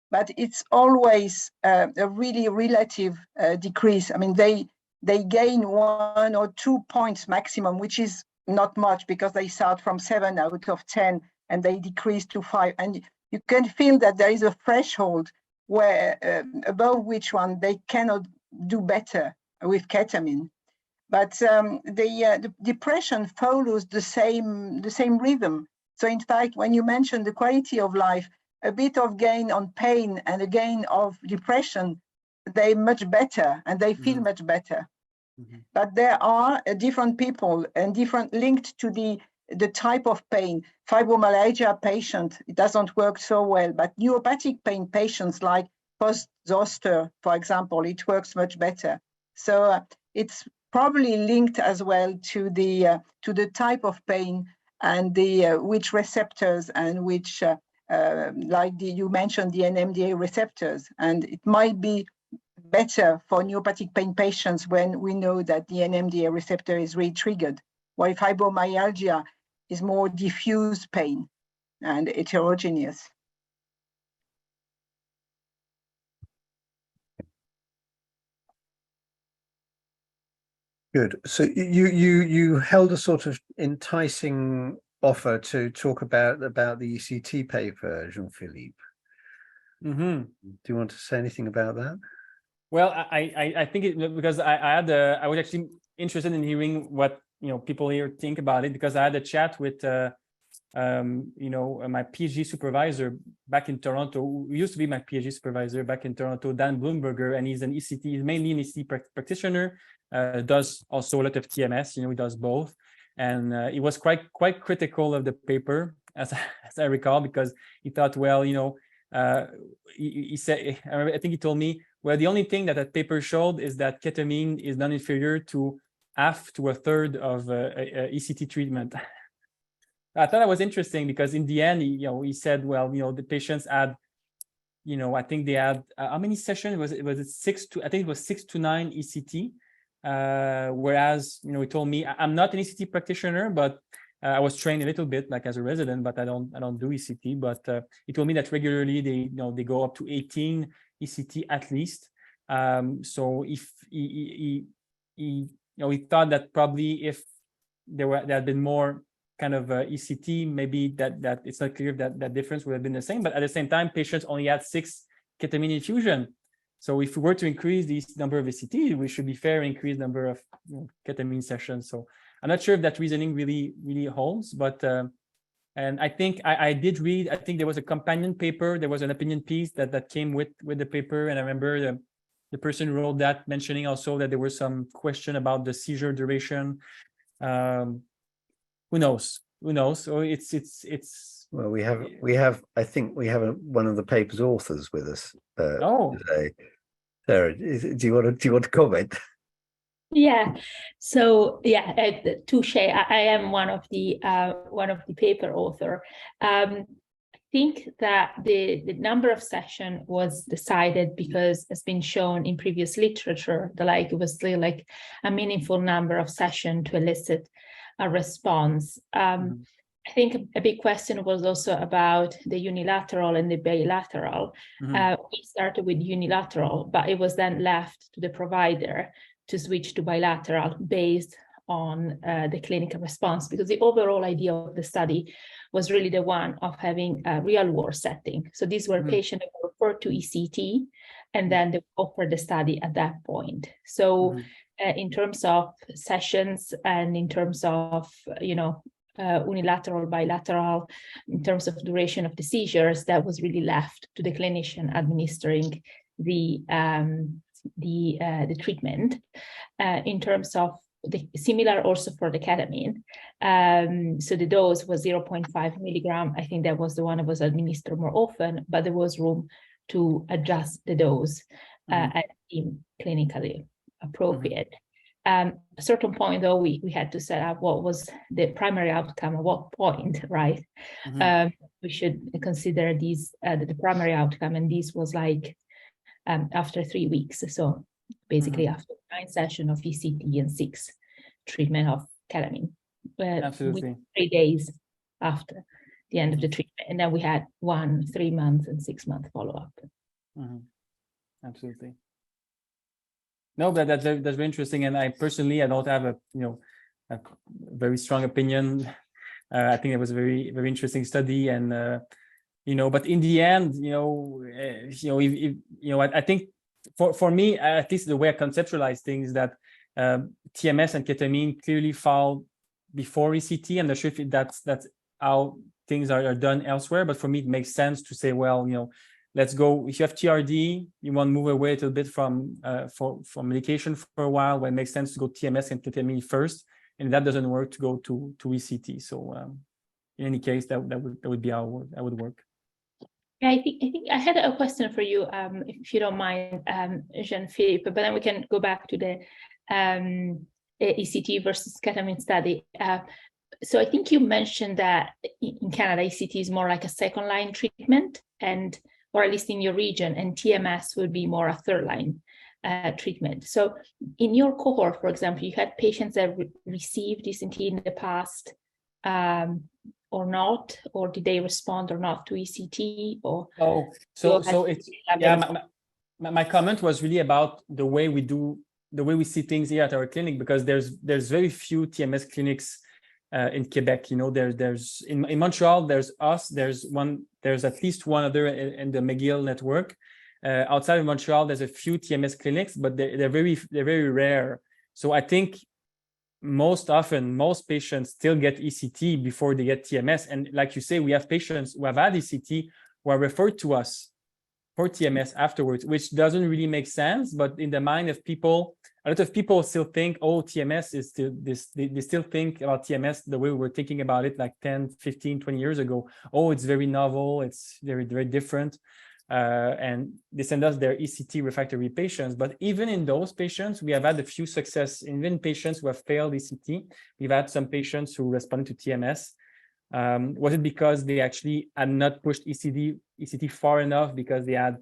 but it's always a really relative decrease. I mean, they gain 1 or 2 points maximum, which is not much because they start from 7 out of 10 and they decrease to 5. And you can feel that there is a threshold where above which one they cannot do better with ketamine. But the depression follows the same rhythm. So in fact, when you mention the quality of life, a bit of gain on pain and a gain of depression, they're much better and they feel much better. But there are different people and different linked to the type of pain. Fibromyalgia patient, it doesn't work so well, but neuropathic pain patients like post-zoster, for example, it works much better. So it's probably linked as well to the type of pain and the which receptors and which you mentioned the NMDA receptors, and it might be better for neuropathic pain patients when we know that the NMDA receptor is re-triggered, while fibromyalgia is more diffuse pain and heterogeneous. Good. So you held a sort of enticing offer to talk about the ECT paper, Jean-Philippe. Do you want to say anything about that? Well, I think because I was actually interested in hearing what people here think about it, because I had a chat with my PhD supervisor back in Toronto, who used to be my PhD supervisor back in Toronto, Dan Bloomberger, and he's an ECT, he's mainly an ECT practitioner, does also a lot of TMS, he does both. And he was quite critical of the paper, as I recall, because he thought, well, he said, I think he told me, well, the only thing that paper showed is that ketamine is non-inferior to half to a third of ECT treatment. I thought that was interesting because in the end, he said, well, the patients had, I think they had how many sessions was it? Was it 6 to? I think it was 6 to 9 ECT. Whereas he told me, I'm not an ECT practitioner, but I was trained a little bit like as a resident, but I don't do ECT. But he told me that regularly they go up to 18 ECT at least. So if he thought that probably if there had been more kind of ECT, maybe that it's not clear that difference would have been the same. But at the same time, patients only had 6 ketamine infusion. So if we were to increase this number of ECT, we should be fair increase number of ketamine sessions. So I'm not sure if that reasoning really holds, but and I think I did read. I think there was a companion paper. There was an opinion piece that came with the paper, and I remember the person who wrote that mentioning also that there was some question about the seizure duration. Who knows? So it's. Well, we have. I think we have one of the paper's authors with us today. Sarah, do you want to comment? Yeah. So yeah, touche. I am one of the paper author. I think that the number of session was decided because it's been shown in previous literature that like it was still like a meaningful number of session to elicit a response. I think a big question was also about the unilateral and the bilateral. We started with unilateral, but it was then left to the provider to switch to bilateral based on the clinical response, because the overall idea of the study was really the one of having a real world setting. So these were patients that were referred to ECT, and then they offered the study at that point. So in terms of sessions and in terms of, unilateral, bilateral, in terms of duration of the seizures, that was really left to the clinician administering the treatment. In terms of the similar also for the ketamine. So the dose was 0.5 milligram. I think that was the one that was administered more often, but there was room to adjust the dose and deem clinically appropriate. At a certain point, though, we had to set up what was the primary outcome at what point, right? We should consider these the primary outcome, and this was like after 3 weeks. So basically after 9 sessions of ECT and 6 treatment of ketamine. Absolutely. 3 days after the end of the treatment. And then we had 1 3-month and 6-month follow-up. Absolutely. No, but that's very interesting. And I personally don't have a very strong opinion. I think it was a very, very interesting study, and but in the end, I think for me, at least the way I conceptualize things, that TMS and ketamine clearly fall before ECT. I'm not sure if that's how things are done elsewhere, but for me, it makes sense to say, well, let's go. If you have TRD, you want to move away a little bit from medication for a while, when it makes sense to go TMS and ketamine first, and if that doesn't work, to go to ECT. So in any case, that would be how that would work. Yeah, I think I had a question for you, if you don't mind, Jean-Philippe, but then we can go back to the ECT versus ketamine study. So I think you mentioned that in Canada, ECT is more like a second-line treatment, or at least in your region, and TMS would be more a third-line treatment. So in your cohort, for example, you had patients that received ECT in the past or not, or did they respond or not to ECT? Or so it's my comment was really about the way we see things here at our clinic, because there's very few TMS clinics in Quebec. There's in Montreal, there's us, there's at least one other in the McGill network. Outside of Montreal, there's a few TMS clinics, but they're very rare. So I think most often, most patients still get ECT before they get TMS. And like you say, we have patients who have had ECT who are referred to us for TMS afterwards, which doesn't really make sense. But in the mind of people, a lot of people still think, TMS is still this. They still think about TMS the way we were thinking about it like 10, 15, 20 years ago. It's very novel. It's very, very different. And they send us their ECT refractory patients. But even in those patients, we have had a few success. Even patients who have failed ECT, we've had some patients who responded to TMS. Was it because they actually had not pushed ECT far enough because they had,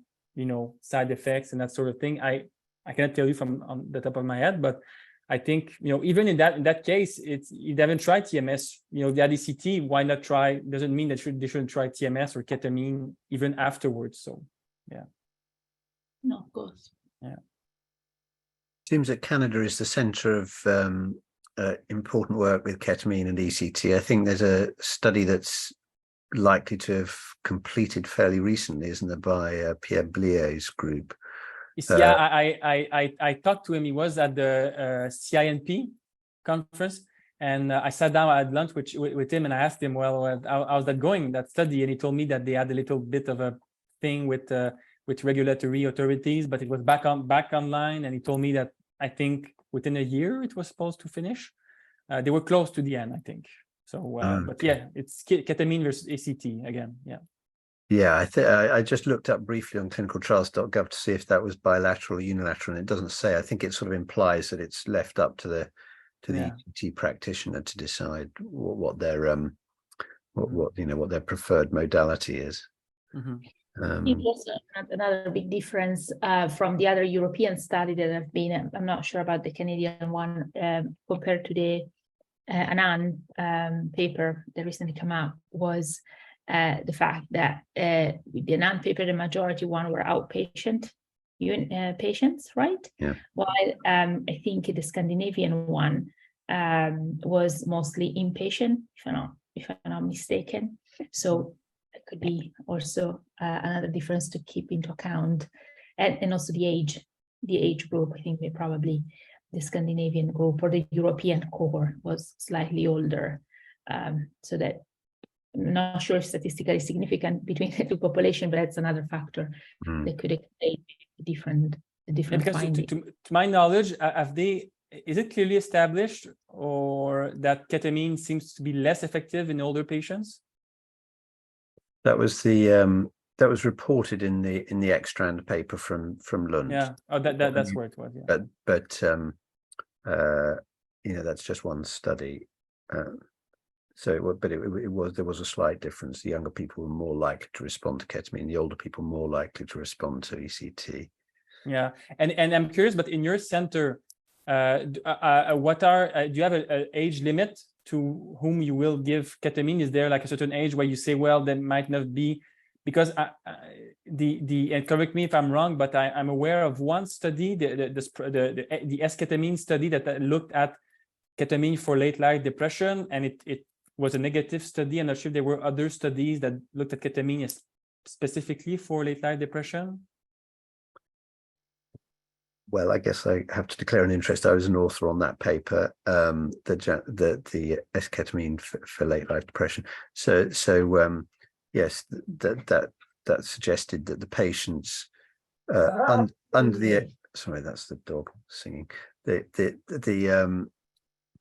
side effects and that sort of thing? I cannot tell you from on the top of my head, but I think, even in that case, you haven't tried TMS, they had ECT, why not try? Doesn't mean that they shouldn't try TMS or ketamine even afterwards. So, yeah. No, of course. Yeah. Seems that Canada is the center of important work with ketamine and ECT. I think there's a study that's likely to have completed fairly recently, isn't there, by Pierre Blier's group, Yeah, I talked to him. He was at the CINP conference, and I sat down at lunch with him, and I asked him, well, how's that going, that study? And he told me that they had a little bit of a thing with regulatory authorities, but it was back online, and he told me that I think within a year it was supposed to finish. They were close to the end, I think. So, but yeah, it's ketamine versus ACT again. Yeah. Yeah, I just looked up briefly on clinicaltrials.gov to see if that was bilateral or unilateral, and it doesn't say. I think it sort of implies that it's left up to the ECT practitioner to decide what their what their preferred modality is. It was another big difference from the other European study that have been. I'm not sure about the Canadian one compared to the Anand paper that recently came out, was the fact that with the Anand paper, the majority one were outpatient patients, right? Yeah. While I think the Scandinavian one was mostly inpatient, if I'm not mistaken. So it could be also another difference to keep into account, and also the age group. I think they probably, the Scandinavian group or the European cohort was slightly older, so that I'm not sure if statistically significant between the two populations, but that's another factor that could explain the different findings. To my knowledge, is it clearly established or that ketamine seems to be less effective in older patients? That was reported in the X-strand paper from Lund. Yeah, that's where it was. Yeah. But that's just one study. So, there was a slight difference. The younger people were more likely to respond to ketamine. The older people more likely to respond to ECT. Yeah, and I'm curious, but in your center, do you have an age limit to whom you will give ketamine? Is there like a certain age where you say, well, there might not be, because and correct me if I'm wrong, but I'm aware of one study, the S-ketamine study that looked at ketamine for late life depression, and it was a negative study. I'm not sure if there were other studies that looked at ketamine specifically for late life depression. Well, I guess I have to declare an interest. I was an author on that paper, the S-ketamine for late life depression. So yes, that suggested that the patients under the, sorry, that's the dog singing. The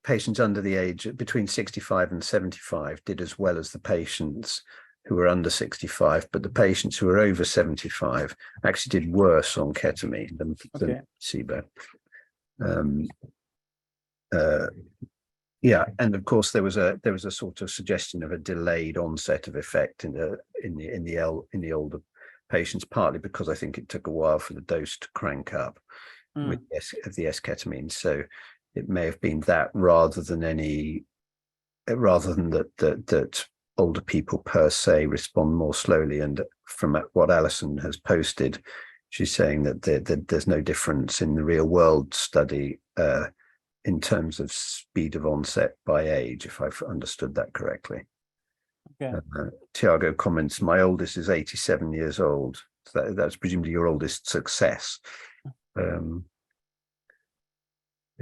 patients under the age between 65 and 75 did as well as the patients who were under 65, but the patients who were over 75 actually did worse on ketamine than placebo. Yeah, and of course there was a sort of suggestion of a delayed onset of effect in the older patients, partly because I think it took a while for the dose to crank up with the S-ketamine. So it may have been that rather than that older people per se respond more slowly. And from what Alison has posted, she's saying that there's no difference in the real world study in terms of speed of onset by age, if I've understood that correctly. Okay. Tiago comments, my oldest is 87 years old. So that's presumably your oldest success.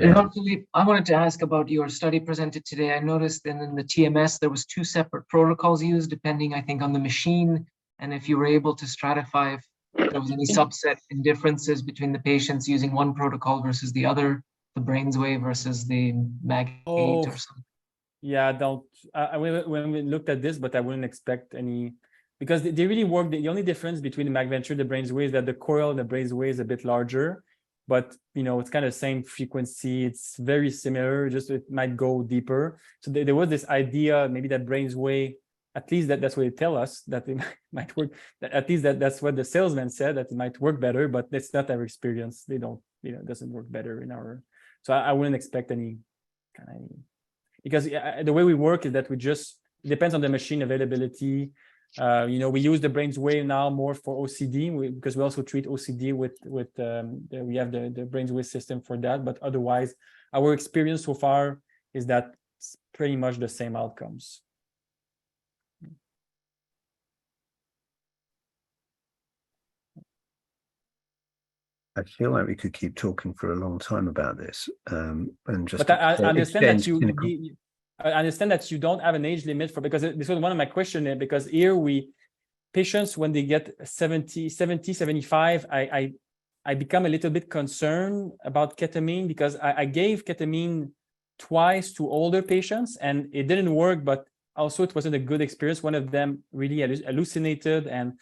Jean-Philippe, I wanted to ask about your study presented today. I noticed that in the TMS, there was 2 separate protocols used, depending, I think, on the machine, and if you were able to stratify if there was any subset in differences between the patients using one protocol versus the other, the BrainsWave versus the Mag-8 or something. Yeah, when we looked at this, but I wouldn't expect any, because they really work. The only difference between the MagVenture, the BrainsWave, is that the coil, the BrainsWave is a bit larger. But it's kind of the same frequency. It's very similar, just it might go deeper. So there was this idea, maybe that BrainsWave, at least that's what they tell us, that it might work. At least that's what the salesman said, that it might work better, but that's not our experience. They don't, it doesn't work better in our. So I wouldn't expect any kind of, because the way we work is that it depends on the machine availability. We use the BrainsWave now more for OCD because we also treat OCD with we have the BrainsWave system for that. But otherwise, our experience so far is that it's pretty much the same outcomes. I feel like we could keep talking for a long time about this, and just. But I understand that clinical. I understand that you don't have an age limit for, because this was one of my questions, because here patients, when they get 70, 75, I become a little bit concerned about ketamine, because I gave ketamine twice to older patients and it didn't work, but also it wasn't a good experience. One of them really hallucinated and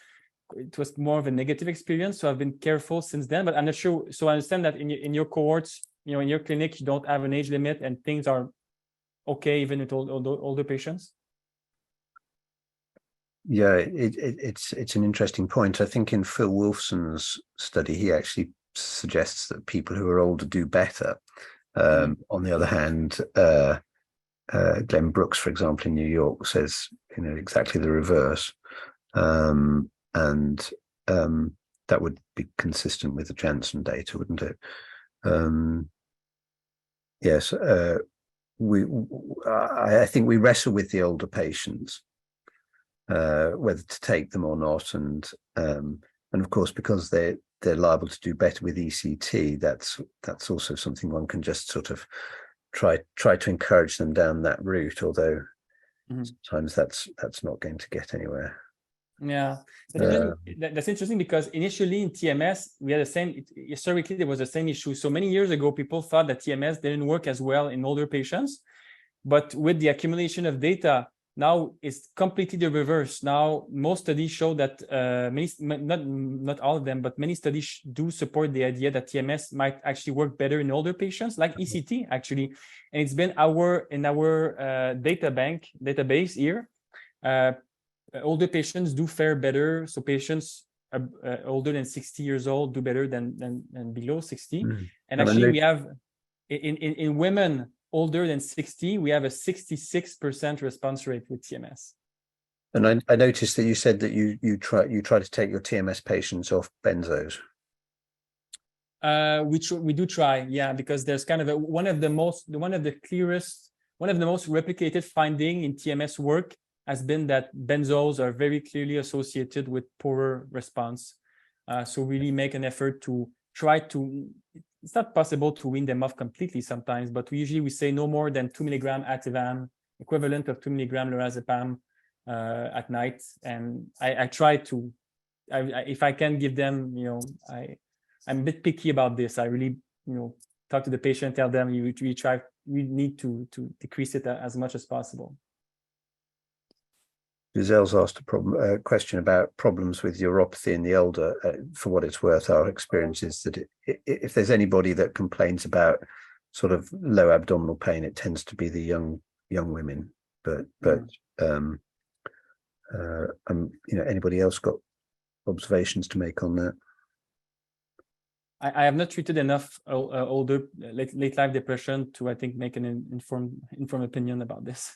it was more of a negative experience. So I've been careful since then, but I'm not sure. So I understand that in your cohorts, in your clinic, you don't have an age limit and things are okay even with older patients. Yeah, it's an interesting point. I think in Phil Wolfson's study, he actually suggests that people who are older do better. On the other hand, Glenn Brooks, for example, in New York, says exactly the reverse, and that would be consistent with the Janssen data, wouldn't it? Yes, I think we wrestle with the older patients, whether to take them or not, and of course, because they're liable to do better with ECT, that's also something one can just sort of try to encourage them down that route, although sometimes that's not going to get anywhere. Yeah, that's interesting, because initially in TMS we had the same, historically there was the same issue. So many years ago people thought that TMS didn't work as well in older patients, but with the accumulation of data now it's completely the reverse. Now most studies show that not all of them, but many studies do support the idea that TMS might actually work better in older patients, like ECT actually. And it's been in our database here. Older patients do fare better. So patients older than 60 years old do better than below 60. And actually we have in women older than 60, we have a 66% response rate with TMS. And I noticed that you said that you try to take your TMS patients off benzos. We do try, yeah, because there's kind of one of the most replicated finding in TMS work has been that benzos are very clearly associated with poorer response. So really make an effort to try to. It's not possible to wean them off completely sometimes, but we say no more than 2 milligram Ativan, equivalent of 2 milligram lorazepam at night. And I try to, if I can give them, I'm a bit picky about this. I really, talk to the patient, tell them we need to decrease it as much as possible. Giselle's asked a question about problems with neuropathy in the older. For what it's worth, our experience is that if there's anybody that complains about sort of low abdominal pain, it tends to be the young women. But anybody else got observations to make on that? I have not treated enough older late life depression to, I think, make an informed opinion about this.